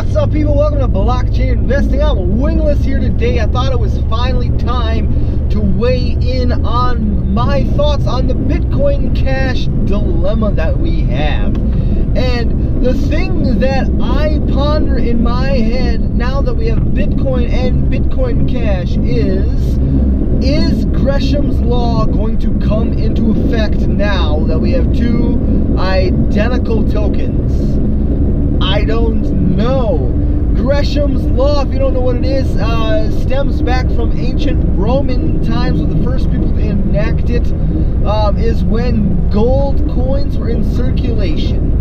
What's up, people? Welcome to Blockchain Investing. I'm Wingless here today. I thought it was finally time to weigh in on my thoughts on the Bitcoin Cash dilemma that we have. And the thing that I ponder in my head now that we have Bitcoin and Bitcoin Cash is Gresham's law going to come into effect now that we have two identical tokens? I don't know. Gresham's law, if you don't know what it is, stems back from ancient Roman times, when the first people to enact it is when gold coins were in circulation.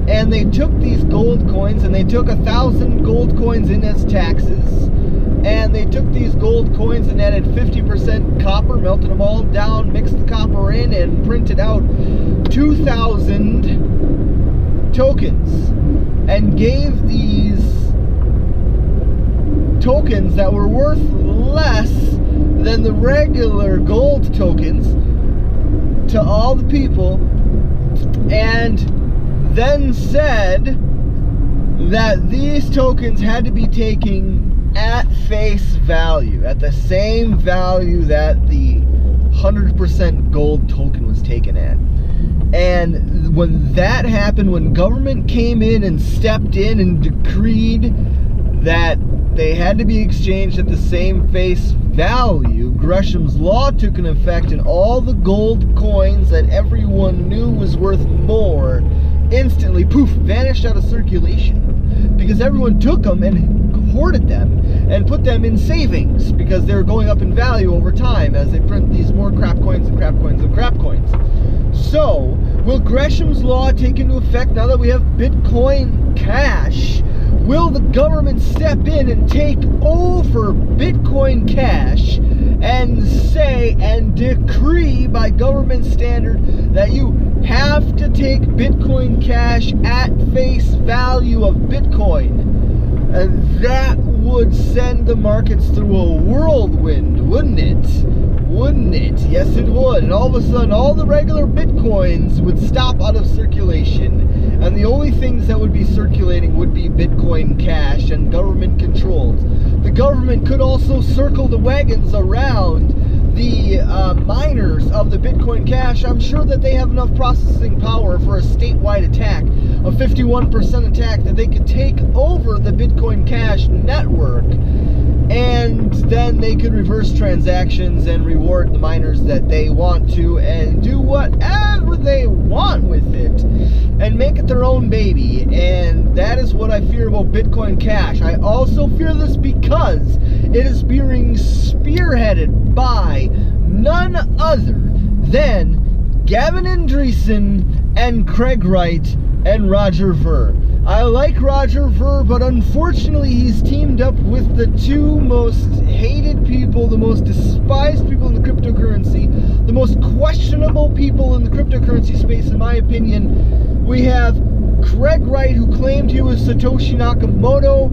And they took these gold coins and they took 1,000 gold coins in as taxes. And they took these gold coins and added 50% copper, melted them all down, mixed the copper in, and printed out 2,000 tokens. And gave these tokens that were worth less than the regular gold tokens to all the people, and then said that these tokens had to be taken at face value, at the same value that the 100% gold token was taken at. And when that happened, when government came in and stepped in and decreed that they had to be exchanged at the same face value, Gresham's law took an effect, and all the gold coins that everyone knew was worth more instantly, poof, vanished out of circulation, because everyone took them and hoarded them and put them in savings, because they were going up in value over time as they print these more crap coins and crap coins and crap coins. So, will Gresham's law take into effect now that we have Bitcoin Cash? Will the government step in and take over Bitcoin Cash and say and decree by government standard that you have to take Bitcoin Cash at face value of Bitcoin? And that would send the markets through a whirlwind, wouldn't it? Wouldn't it? Yes, it would. And all of a sudden, all the regular Bitcoins would stop out of circulation. And the only things that would be circulating would be Bitcoin Cash and government controlled. The government could also circle the wagons around the miners of the Bitcoin Cash. I'm sure that they have enough processing power for a statewide attack, a 51% attack, that they could take over the Bitcoin Cash network. And then they could reverse transactions and reward the miners that they want to and do whatever they want with it and make it their own baby. And that is what I fear about Bitcoin Cash. I also fear this because it is being spearheaded by none other than Gavin Andresen and Craig Wright and Roger Ver. I like Roger Ver, but unfortunately he's teamed up with the two most hated people, the most despised people in the cryptocurrency, the most questionable people in the cryptocurrency space, in my opinion. We have Craig Wright, who claimed he was Satoshi Nakamoto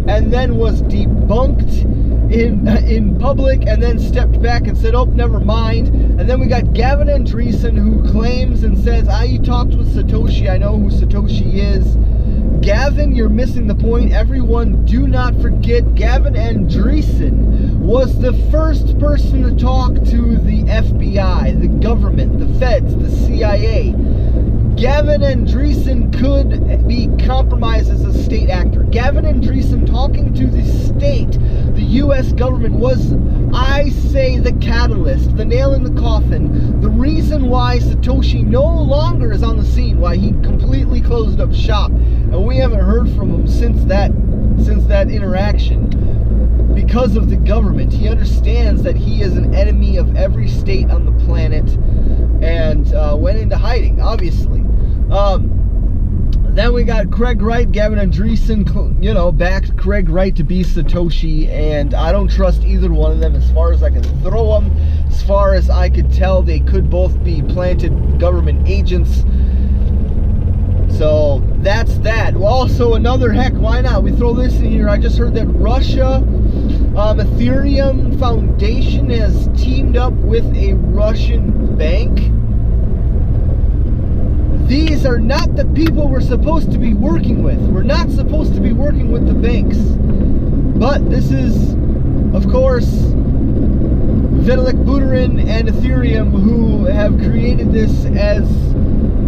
and then was debunked in public and then stepped back and said, oh, never mind. And then we got Gavin Andresen, who claims and says, you talked with Satoshi, I know who Satoshi is. Gavin, you're missing the point. Everyone, do not forget, Gavin Andresen was the first person to talk to the FBI, the government, the feds, the CIA. Gavin Andresen could be compromised as a state actor. Gavin Andresen talking to the state, the U.S. government, was, I say, the catalyst, the nail in the coffin, the reason why Satoshi no longer is on the scene, why he completely closed up shop, and we haven't heard from him since that interaction. Because of the government, he understands that he is an enemy of every state on the planet, and went into hiding, obviously. Then we got Craig Wright. Gavin Andresen, backed Craig Wright to be Satoshi, and I don't trust either one of them as far as I can throw them. As far as I could tell, they could both be planted government agents. So that's that. Also, another, heck, why not? We throw this in here. I just heard that Russia, Ethereum Foundation has teamed up with a Russian bank. These are not the people we're supposed to be working with. We're not supposed to be working with the But this is, of course, Vitalik Buterin and Ethereum, who have created this as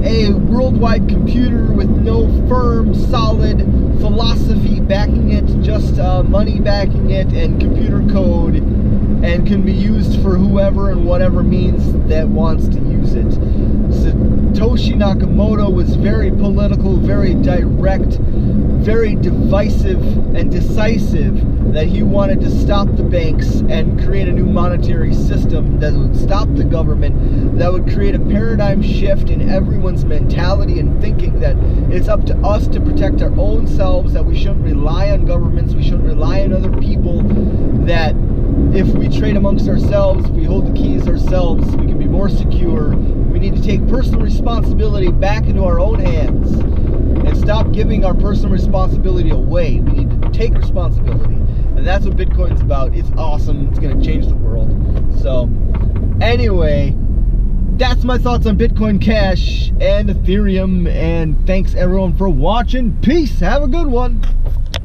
a worldwide computer with no firm, solid philosophy backing it, just money backing it and computer code, and can be used for whoever and whatever means that wants to use it. Satoshi Nakamoto was very political, very direct, very divisive and decisive, that he wanted to stop the banks and create a new monetary system that would stop the government, that would create a paradigm shift in everyone's mentality and thinking, that it's up to us to protect our own selves, that we shouldn't rely on governments, we shouldn't rely on other people, that if we trade amongst ourselves, if we hold the keys ourselves, we can be more secure. We need to take personal responsibility back into our own hands and stop giving our personal responsibility away. We need to take responsibility. And that's what Bitcoin's about. It's awesome. It's going to change the world. So, anyway, that's my thoughts on Bitcoin Cash and Ethereum. And thanks everyone for watching. Peace. Have a good one.